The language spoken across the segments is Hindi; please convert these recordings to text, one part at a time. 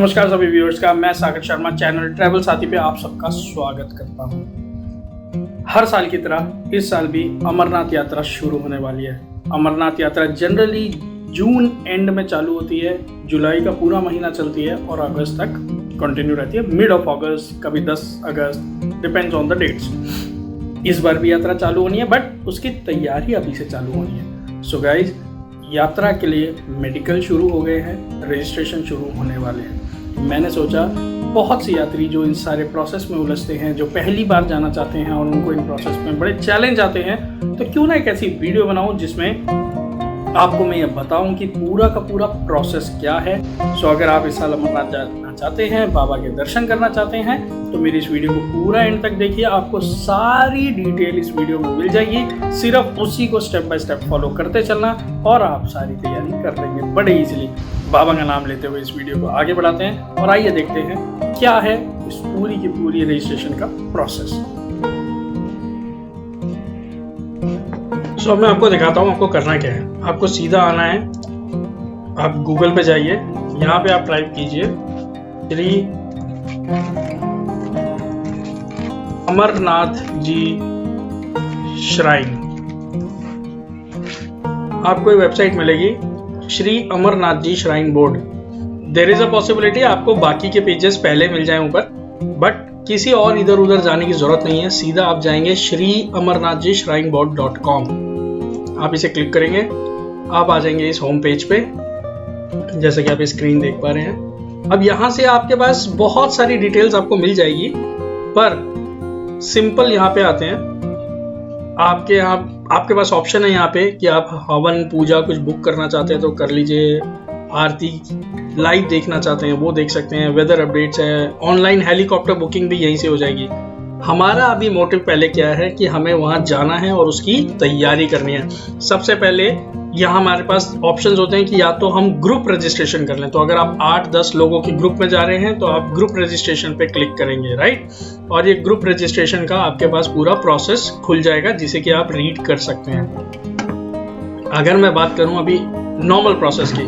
नमस्कार सभी व्यूअर्स का, मैं सागर शर्मा चैनल ट्रैवल साथी पे आप सबका स्वागत करता हूँ। हर साल की तरह इस साल भी अमरनाथ यात्रा शुरू होने वाली है। अमरनाथ यात्रा जनरली जून एंड में चालू होती है, जुलाई का पूरा महीना चलती है और अगस्त तक कंटिन्यू रहती है। मिड ऑफ अगस्त, कभी 10 अगस्त, डिपेंड्स ऑन द डेट्स। इस बार भी यात्रा चालू होनी है, बट उसकी तैयारी अभी से चालू होनी है। सो गाइज, यात्रा के लिए मेडिकल शुरू हो गए हैं, रजिस्ट्रेशन शुरू होने वाले हैं। मैंने सोचा बहुत से यात्री जो इन सारे प्रोसेस में उलझते हैं, जो पहली बार जाना चाहते हैं और उनको इन प्रोसेस में बड़े चैलेंज आते हैं, तो क्यों ना एक ऐसी वीडियो बनाऊं जिसमें आपको मैं ये बताऊं कि पूरा का पूरा प्रोसेस क्या है। सो अगर आप इस साल अमरनाथ जाना चाहते हैं, बाबा के दर्शन करना चाहते हैं, तो मेरी इस वीडियो को पूरा एंड तक देखिए। आपको सारी डिटेल इस वीडियो में मिल जाएगी। सिर्फ उसी को स्टेप बाय स्टेप फॉलो करते चलना और आप सारी तैयारी कर लेंगे बड़े इजीली। बाबा का नाम लेते हुए इस वीडियो को आगे बढ़ाते हैं और आइए देखते हैं क्या है इस पूरी की पूरी रजिस्ट्रेशन का प्रोसेस। मैं आपको दिखाता हूँ आपको करना क्या है। आपको सीधा आना है, आप गूगल पे जाइए, यहाँ पे आप टाइप कीजिए श्री अमरनाथ जी श्राइन। आपको एक वेबसाइट मिलेगी, Shri Amarnath ji shrine board. There is a possibility आपको बाकी के पेजेस पहले मिल जाएं ऊपर, बट किसी और इधर उधर जाने की जरूरत नहीं है। सीधा आप जाएंगे श्री अमरनाथ जी श्राइन बोर्ड.com। आप इसे क्लिक करेंगे, आप आ जाएंगे इस होम पेज पे, जैसे कि आप स्क्रीन देख पा रहे हैं। अब यहाँ से आपके पास बहुत सारी डिटेल्स आपको मिल जाएगी, पर सिंपल यहाँ पे आते हैं। आपके पास ऑप्शन है यहाँ पे कि आप हवन पूजा कुछ बुक करना चाहते हैं तो कर लीजिए, आरती लाइव देखना चाहते हैं वो देख सकते हैं, वेदर अपडेट्स है, ऑनलाइन हेलीकॉप्टर बुकिंग भी यहीं से हो जाएगी। हमारा अभी मोटिव पहले क्या है कि हमें वहां जाना है और उसकी तैयारी करनी है। सबसे पहले यहाँ हमारे पास ऑप्शंस होते हैं कि या तो हम ग्रुप रजिस्ट्रेशन कर लें, तो अगर आप 8-10 लोगों के ग्रुप में जा रहे हैं तो आप ग्रुप रजिस्ट्रेशन पे क्लिक करेंगे, राइट। और ये ग्रुप रजिस्ट्रेशन का आपके पास पूरा प्रोसेस खुल जाएगा जिसे कि आप रीड कर सकते हैं। अगर मैं बात करूं अभी नॉर्मल प्रोसेस की,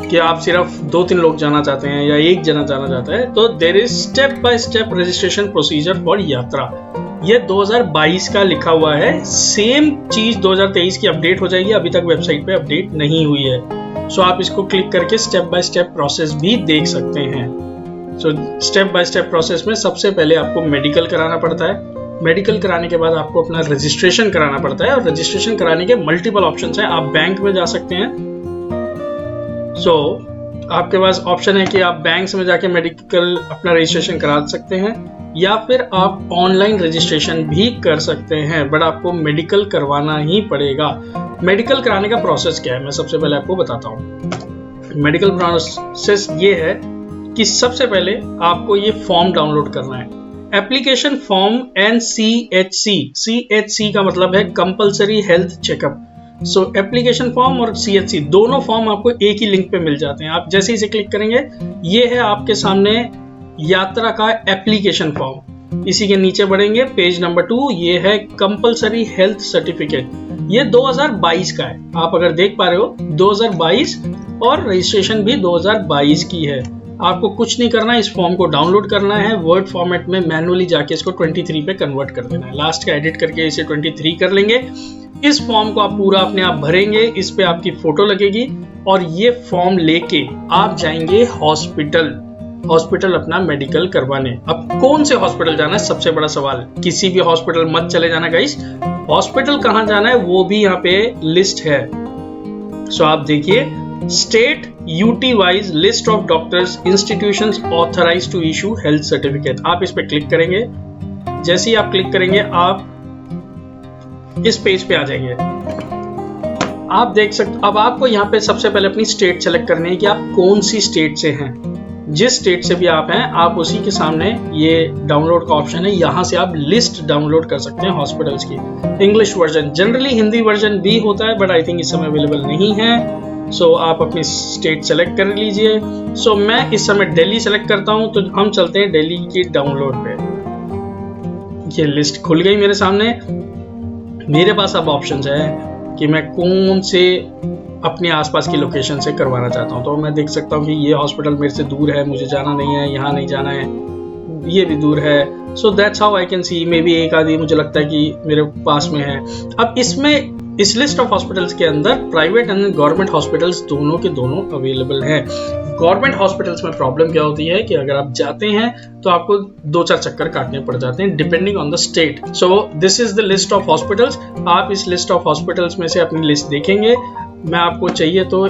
कि आप सिर्फ 2-3 लोग जाना चाहते हैं या एक जना जाना चाहता है, तो there is step by step registration procedure for yatra. ये 2022 का लिखा हुआ है। सेम चीज 2023 की अपडेट हो जाएगी, अभी तक वेबसाइट पे अपडेट नहीं हुई है। सो आप इसको क्लिक करके स्टेप बाय स्टेप प्रोसेस भी देख सकते हैं। So step by step process में सबसे पहले आपको मेडिकल कराना पड़ता है। मेडिकल कराने के बाद आपको अपना रजिस्ट्रेशन कराना पड़ता है, और रजिस्ट्रेशन कराने के मल्टीपल ऑप्शंस हैं। आप बैंक में जा सकते हैं, आपके पास ऑप्शन है कि आप बैंक्स में जाके मेडिकल अपना रजिस्ट्रेशन करा सकते हैं, या फिर आप ऑनलाइन रजिस्ट्रेशन भी कर सकते हैं, बट आपको मेडिकल करवाना ही पड़ेगा। मेडिकल कराने का प्रोसेस क्या है, मैं सबसे पहले आपको बताता हूँ। मेडिकल प्रोसेस ये है कि सबसे पहले आपको ये फॉर्म डाउनलोड करना है, एप्लीकेशन फॉर्म NCHC। CHC का मतलब है compulsory health checkup. Application form और CHC दोनों फॉर्म आपको एक ही लिंक पे मिल जाते हैं। आप जैसे इसे क्लिक करेंगे, ये है आपके सामने यात्रा का एप्लीकेशन फॉर्म। इसी के नीचे बढ़ेंगे, पेज नंबर 2, ये है कंपल्सरी हेल्थ सर्टिफिकेट। ये 2022 का है, आप अगर देख पा रहे हो 2022, और रजिस्ट्रेशन भी 2022 की है। आपको कुछ नहीं करना, इस फॉर्म को डाउनलोड करना है, वर्ड फॉर्मेट में मैनुअली जाके इसको 23 पे कन्वर्ट कर देना है। लास्ट का एडिट करके इसे 23 कर लेंगे। इस फॉर्म को आप पूरा अपने आप भरेंगे, इस पे आपकी फोटो लगेगी, और ये फॉर्म लेके आप जाएंगे हॉस्पिटल अपना मेडिकल करवाने। अब कौन से हॉस्पिटल जाना है, सबसे बड़ा सवाल। किसी भी हॉस्पिटल मत चले जाना गाइस। हॉस्पिटल कहाँ जाना है वो भी यहाँ पे लिस्ट है। आप देखिए, state UT wise list of doctors institutions authorised to issue health certificate. आप इस पे क्लिक करेंगे। जैसे ही आप क्लिक करेंगे, आप इस पेज पे आ जाएंगे। आप देख सकते, अब आपको यहाँ पे सबसे पहले अपनी स्टेट सेलेक्ट करनी है कि आप कौन सी स्टेट से हैं। जिस स्टेट से भी आप हैं, आप उसी के सामने ये डाउनलोड का ऑप्शन है, यहाँ से आप लिस्ट डाउनलोड कर सकते हैं हॉस्पिटल्स की। English version, generally Hindi version भी होता है, बट आई थिंक इस समय अवेलेबल नहीं है। आप अपनी स्टेट सेलेक्ट कर लीजिए। मैं इस समय दिल्ली सेलेक्ट करता हूँ, तो हम चलते हैं दिल्ली की डाउनलोड पे। ये लिस्ट खुल गई मेरे सामने। मेरे पास अब ऑप्शंस है कि मैं कौन से अपने आसपास की लोकेशन से करवाना चाहता हूँ। तो मैं देख सकता हूँ कि ये हॉस्पिटल मेरे से दूर है, मुझे जाना नहीं है, यहाँ नहीं जाना है, ये भी दूर है। So that's how I can see, may be एक आदि मुझे लगता है कि मेरे पास में है। अब इसमें इस लिस्ट ऑफ हॉस्पिटल्स के अंदर प्राइवेट एंड गवर्नमेंट हॉस्पिटल्स दोनों के दोनों अवेलेबल हैं। गवर्नमेंट हॉस्पिटल्स में प्रॉब्लम क्या होती है कि अगर आप जाते हैं तो आपको 2-4 चक्कर काटने पड़ जाते हैं depending on the state. So this is the list of hospitals. आप इस लिस्ट ऑफ हॉस्पिटल्स में से अपनी लिस्ट देखेंगे। मैं आपको चाहिए तो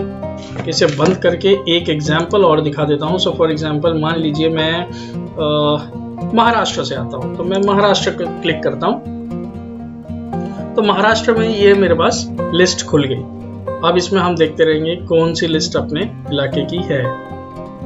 इसे बंद करके एक एग्जाम्पल और दिखा देता हूँ। सो फॉर एग्जाम्पल मान लीजिए मैं महाराष्ट्र से आता हूँ, तो मैं महाराष्ट्र को क्लिक करता हूँ, तो महाराष्ट्र में ये मेरे पास लिस्ट खुल गई। अब इसमें हम देखते रहेंगे कौन सी लिस्ट अपने इलाके की है।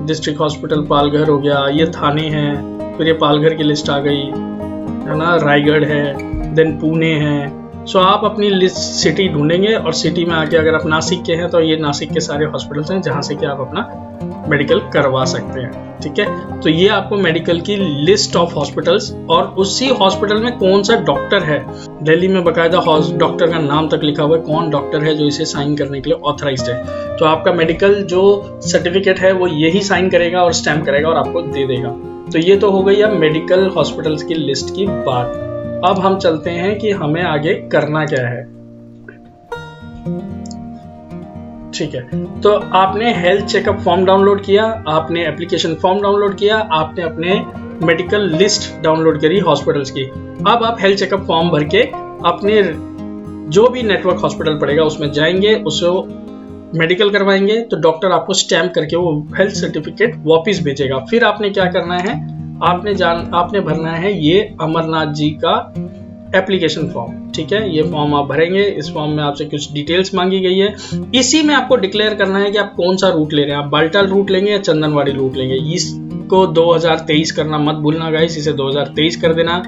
डिस्ट्रिक्ट हॉस्पिटल पालघर हो गया, ये थाने हैं, फिर ये पालघर की लिस्ट आ गई है ना, रायगढ़ है, देन पुणे है। सो आप अपनी लिस्ट सिटी ढूंढेंगे और सिटी में आके अगर आप नासिक के हैं तो ये नासिक के सारे हॉस्पिटल्स हैं जहां से कि आप अपना मेडिकल करवा सकते हैं। ठीक है, तो ये आपको मेडिकल की लिस्ट ऑफ हॉस्पिटल्स और उसी हॉस्पिटल में कौन सा डॉक्टर है, दिल्ली में बाकायदा डॉक्टर का नाम तक लिखा हुआ है, कौन डॉक्टर है जो इसे साइन करने के लिए ऑथराइज्ड है। तो आपका मेडिकल जो सर्टिफिकेट है वो यही साइन करेगा और स्टैम्प करेगा और आपको दे देगा। तो ये तो हो गई अब मेडिकल हॉस्पिटल्स की लिस्ट की बात। अब हम चलते हैं कि हमें आगे करना क्या है। ठीक है, तो आपने हेल्थ चेकअप फॉर्म डाउनलोड किया, आपने एप्लीकेशन फॉर्म डाउनलोड किया, आपने अपने मेडिकल लिस्ट डाउनलोड करी हॉस्पिटल्स की। अब आप हेल्थ चेकअप फॉर्म भर के अपने जो भी नेटवर्क हॉस्पिटल पड़ेगा उसमें जाएंगे, उसको मेडिकल करवाएंगे, तो डॉक्टर आपको स्टैम्प करके वो हेल्थ सर्टिफिकेट वापस भेजेगा। फिर आपने क्या करना है, आपने भरना है ये अमरनाथ जी का एप्लीकेशन फॉर्म। ठीक है, ये फॉर्म आप भरेंगे। इस फॉर्म में आपसे कुछ डिटेल्स मांगी गई है। इसी में आपको डिक्लेयर करना है कि आप कौन सा रूट ले रहे हैं, आप बाल्टाल रूट लेंगे या चंदनवाड़ी रूट लेंगे। इसको 2023 करना मत भूलना गाइस, इसे 2023 कर देना।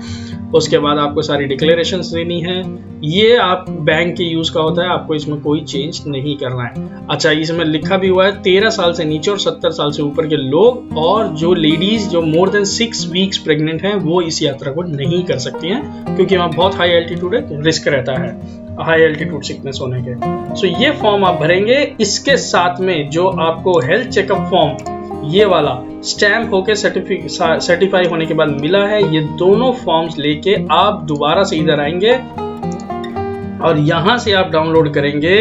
उसके बाद आपको सारी डिक्लेरेशंस देनी है। ये आप बैंक के यूज का होता है, आपको इसमें कोई चेंज नहीं करना है। अच्छा, इसमें लिखा भी हुआ है 13 साल से नीचे और 70 साल से ऊपर के लोग और जो लेडीज जो मोर देन 6 वीक्स प्रेग्नेंट हैं वो इस यात्रा को नहीं कर सकती हैं, क्योंकि वहाँ बहुत हाई एल्टीट्यूड है, रिस्क रहता है हाई एल्टीट्यूड सिकनेस होने के। सो ये फॉर्म आप भरेंगे। इसके साथ में जो आपको हेल्थ चेकअप फॉर्म ये वाला स्टैम्प होके सर्टिफाई होने के बाद मिला है, ये दोनों फॉर्म्स लेके आप दोबारा से इधर आएंगे और यहां से आप डाउनलोड करेंगे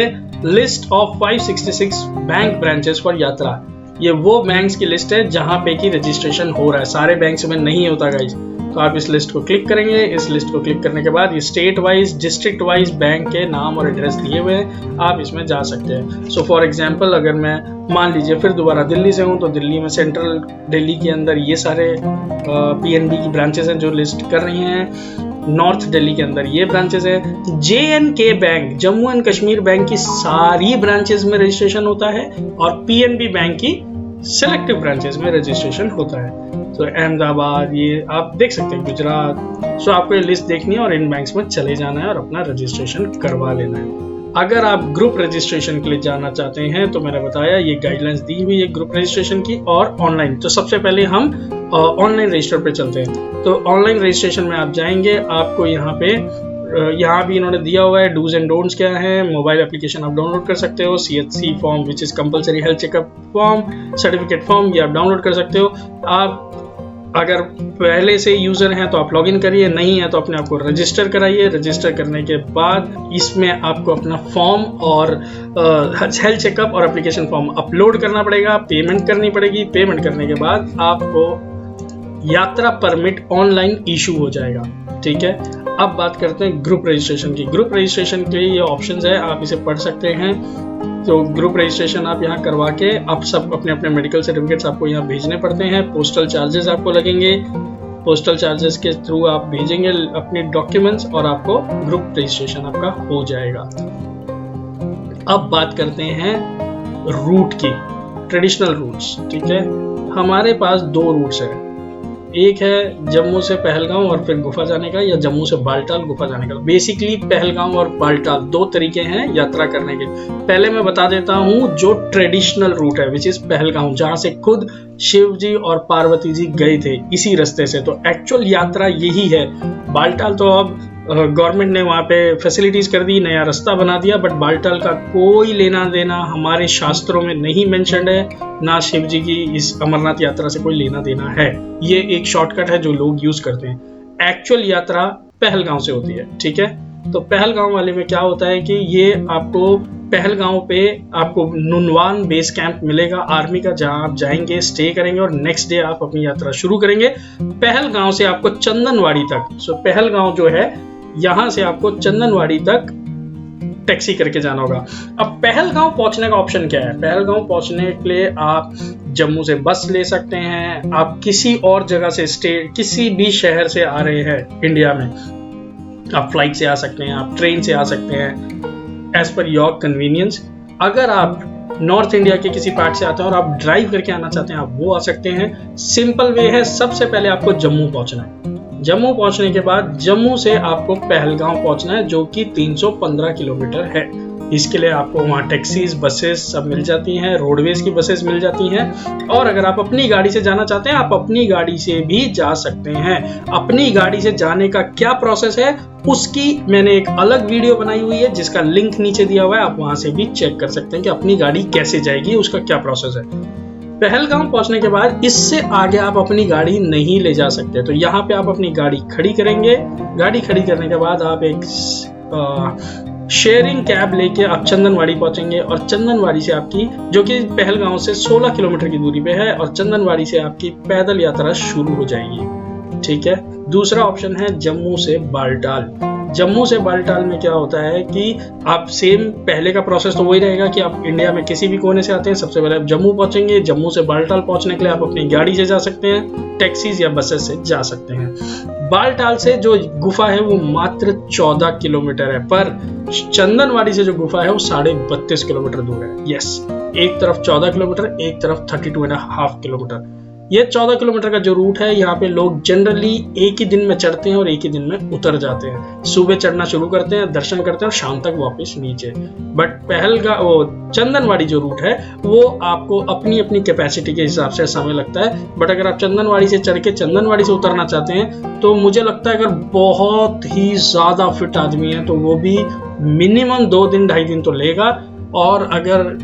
list of 566 bank branches for yatra. ये वो बैंक्स की लिस्ट है जहां पे की रजिस्ट्रेशन हो रहा है, सारे बैंक्स में नहीं होता गाइस। तो आप इस लिस्ट को क्लिक करेंगे। इस लिस्ट को क्लिक करने के बाद ये state wise district wise bank के नाम और एड्रेस दिए हुए हैं, आप इसमें जा सकते हैं। सो फॉर एग्जांपल अगर मैं मान लीजिए फिर दोबारा दिल्ली से हूँ, तो दिल्ली में सेंट्रल दिल्ली के अंदर ये सारे पीएनबी की ब्रांचेस हैं जो लिस्ट कर रही हैं। नॉर्थ दिल्ली के अंदर ये ब्रांचेस है। JNK bank, Jammu and Kashmir bank की सारी ब्रांचेस में रजिस्ट्रेशन होता है और पीएनबी बैंक की सिलेक्टिव ब्रांचेस में रजिस्ट्रेशन होता है। तो अहमदाबाद, ये आप देख सकते हैं, गुजरात। सो आपको ये लिस्ट देखनी है और इन बैंक्स में चले जाना है और अपना रजिस्ट्रेशन करवा लेना है। अगर आप ग्रुप रजिस्ट्रेशन के लिए जाना चाहते हैं तो मैंने बताया ये गाइडलाइंस दी हुई है ग्रुप रजिस्ट्रेशन की और ऑनलाइन। तो सबसे पहले हम ऑनलाइन रजिस्टर पे चलते हैं। तो ऑनलाइन रजिस्ट्रेशन में आप जाएंगे, आपको यहाँ भी इन्होंने दिया हुआ है डूज एंड डोंट्स क्या है। मोबाइल एप्लीकेशन आप डाउनलोड कर सकते हो, CHC form which is compulsory health checkup form, certificate form, ये आप डाउनलोड कर सकते हो। आप अगर पहले से यूजर हैं तो आप लॉगिन करिए, नहीं है तो अपने आप को रजिस्टर कराइए। रजिस्टर करने के बाद इसमें आपको अपना फॉर्म और हेल्थ चेकअप और एप्लीकेशन फॉर्म अपलोड करना पड़ेगा, पेमेंट करनी पड़ेगी। पेमेंट करने के बाद आपको यात्रा परमिट ऑनलाइन इशू हो जाएगा। ठीक है, अब बात करते हैं ग्रुप रजिस्ट्रेशन की। ग्रुप रजिस्ट्रेशन के लिए ये ऑप्शंस है, आप इसे पढ़ सकते हैं। तो ग्रुप रजिस्ट्रेशन आप यहाँ करवा के आप सब अपने अपने मेडिकल सर्टिफिकेट्स आपको यहाँ भेजने पड़ते हैं। पोस्टल चार्जेस आपको लगेंगे, पोस्टल चार्जेस के थ्रू आप भेजेंगे अपने डॉक्यूमेंट्स और आपको ग्रुप रजिस्ट्रेशन आपका हो जाएगा। अब बात करते हैं रूट की, ट्रेडिशनल रूट्स। ठीक है, हमारे पास 2 रूट्स हैं, एक है जम्मू से पहलगाम और फिर गुफा जाने का, या जम्मू से बाल्टाल गुफा जाने का। बेसिकली पहलगाम और बाल्टाल 2 तरीके हैं यात्रा करने के। पहले मैं बता देता हूँ जो ट्रेडिशनल रूट है विच इज पहलगाम, जहाँ से खुद शिव जी और पार्वती जी गए थे इसी रास्ते से। तो एक्चुअल यात्रा यही है। बाल्टाल तो अब गवर्नमेंट ने वहाँ पे फैसिलिटीज कर दी, नया रास्ता बना दिया, बट बालटाल का कोई लेना देना हमारे शास्त्रों में नहीं मेंशन्ड है, ना शिव जी की इस अमरनाथ यात्रा से कोई लेना देना है। ये एक शॉर्टकट है जो लोग यूज करते हैं। एक्चुअल यात्रा पहलगांव से होती है, ठीक है। तो पहलगांव वाले में क्या होता है कि ये आपको पहलगांव पे आपको नुनवान बेस कैंप मिलेगा आर्मी का, जहां आप जाएंगे, स्टे करेंगे और नेक्स्ट डे आप अपनी यात्रा शुरू करेंगे। पहलगांव से आपको चंदनवाड़ी तक, सो पहलगांव जो है यहां से आपको चंदनवाड़ी तक टैक्सी करके जाना होगा। अब पहलगांव पहुंचने का ऑप्शन क्या है? पहलगांव पहुंचने के लिए आप जम्मू से बस ले सकते हैं, आप किसी और जगह से स्टेट, किसी भी शहर से आ रहे हैं इंडिया में, आप फ्लाइट से आ सकते हैं, आप ट्रेन से आ सकते हैं, एज पर योर कन्वीनियंस। अगर आप नॉर्थ इंडिया के किसी पार्ट से आते हैं और आप ड्राइव करके आना चाहते हैं, आप वो आ सकते हैं। सिंपल वे है, सबसे पहले आपको जम्मू पहुंचना है। जम्मू पहुंचने के बाद जम्मू से आपको पहलगांव पहुंचना है, जो कि 315 किलोमीटर है। इसके लिए आपको वहाँ टैक्सीज, बसेस सब मिल जाती हैं, रोडवेज की बसेस मिल जाती हैं। और अगर आप अपनी गाड़ी से जाना चाहते हैं, आप अपनी गाड़ी से भी जा सकते हैं। अपनी गाड़ी से जाने का क्या प्रोसेस है उसकी मैंने एक अलग वीडियो बनाई हुई है, जिसका लिंक नीचे दिया हुआ है, आप वहां से भी चेक कर सकते हैं कि अपनी गाड़ी कैसे जाएगी, उसका क्या प्रोसेस है। पहलगांव पहुंचने के बाद इससे आगे आप अपनी गाड़ी नहीं ले जा सकते, तो यहाँ पे आप अपनी गाड़ी खड़ी करेंगे। गाड़ी खड़ी करने के बाद आप एक शेयरिंग कैब लेके आप चंदनवाड़ी पहुंचेंगे, और चंदनवाड़ी से आपकी, जो कि पहलगांव से 16 किलोमीटर की दूरी पे है, और चंदनवाड़ी से आपकी पैदल यात्रा शुरू हो जाएगी, ठीक है। दूसरा ऑप्शन है जम्मू से बालटाल। जम्मू से बालटाल में क्या होता है कि आप सेम पहले का प्रोसेस तो वही रहेगा कि आप इंडिया में किसी भी कोने से आते हैं, सबसे पहले आप जम्मू पहुंचेंगे। जम्मू से बालटाल पहुंचने के लिए आप अपनी गाड़ी से जा सकते हैं, टैक्सीज या बसेस से जा सकते हैं। बालटाल से जो गुफा है वो मात्र 14 किलोमीटर है, पर चंदनवाड़ी से जो गुफा है वो 32.5 किलोमीटर दूर है। यस, एक तरफ 14 किलोमीटर, एक तरफ 32.5 किलोमीटर। ये 14 किलोमीटर का जो रूट है, यहाँ पे लोग जनरली एक ही दिन में चढ़ते हैं और एक ही दिन में उतर जाते हैं। सुबह चढ़ना शुरू करते हैं, दर्शन करते हैं और शाम तक वापस नीचे। बट चंदनवाड़ी जो रूट है वो आपको अपनी अपनी कैपेसिटी के हिसाब से समय लगता है। बट अगर आप चंदनवाड़ी से चढ़ के चंदनवाड़ी से उतरना चाहते हैं, तो मुझे लगता है अगर बहुत ही ज्यादा फिट आदमी है तो वो भी मिनिमम 2 दिन 2.5 दिन तो लेगा, और अगर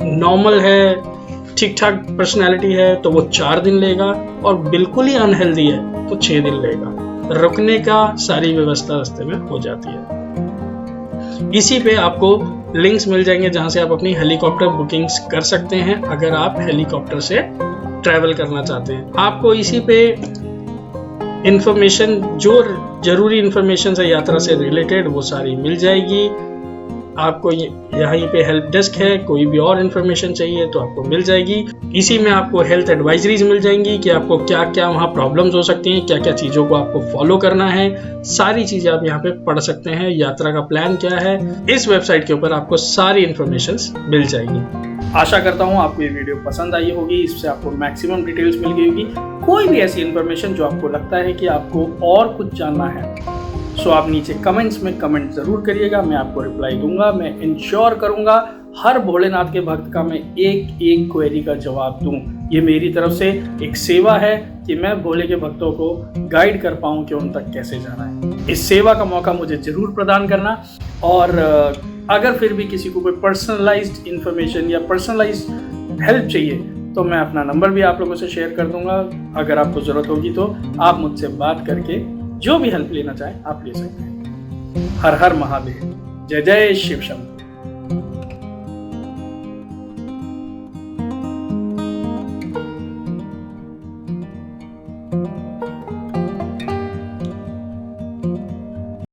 नॉर्मल है, ठीक ठाक पर्सनैलिटी है, तो वो 4 दिन लेगा, और बिल्कुल ही अनहेल्दी है तो 6 दिन लेगा। रुकने का सारी व्यवस्था रास्ते में हो जाती है। इसी पे आपको लिंक्स मिल जाएंगे जहां से आप अपनी हेलीकॉप्टर बुकिंग्स कर सकते हैं, अगर आप हेलीकॉप्टर से ट्रैवल करना चाहते हैं। आपको इसी पे इंफॉर्मेशन, जो जरूरी इंफॉर्मेशन है यात्रा से रिलेटेड, वो सारी मिल जाएगी। आपको यहाँ पे हेल्प डेस्क है, कोई भी और इन्फॉर्मेशन चाहिए तो आपको मिल जाएगी। इसी में आपको हेल्थ एडवाइजरीज मिल जाएंगी कि आपको क्या क्या वहाँ प्रॉब्लम्स हो सकती हैं, क्या क्या चीज़ों को आपको फॉलो करना है, सारी चीज़ें आप यहाँ पे पढ़ सकते हैं। यात्रा का प्लान क्या है, इस वेबसाइट के ऊपर आपको सारी इन्फॉर्मेशन मिल जाएगी। आशा करता हूँ आपको ये वीडियो पसंद आई होगी, इससे आपको मैक्सिमम डिटेल्स मिल गई होगी। कोई भी ऐसी इन्फॉर्मेशन जो आपको लगता है कि आपको और कुछ जानना है, सो आप नीचे कमेंट्स में कमेंट जरूर करिएगा, मैं आपको रिप्लाई दूंगा। मैं इंश्योर करूंगा हर भोलेनाथ के भक्त का मैं एक एक क्वेरी का जवाब दूं। ये मेरी तरफ से एक सेवा है कि मैं भोले के भक्तों को गाइड कर पाऊं कि उन तक कैसे जाना है। इस सेवा का मौका मुझे जरूर प्रदान करना, और अगर फिर भी किसी को कोई पर्सनलाइज्ड इंफॉर्मेशन या पर्सनलाइज्ड हेल्प चाहिए तो मैं अपना नंबर भी आप लोगों से शेयर कर दूंगा। अगर आपको जरूरत होगी तो आप मुझसे बात करके जो भी हेल्प लेना चाहें आप ले सकते हैं। हर हर महादेव, जय जय शिव शंकर।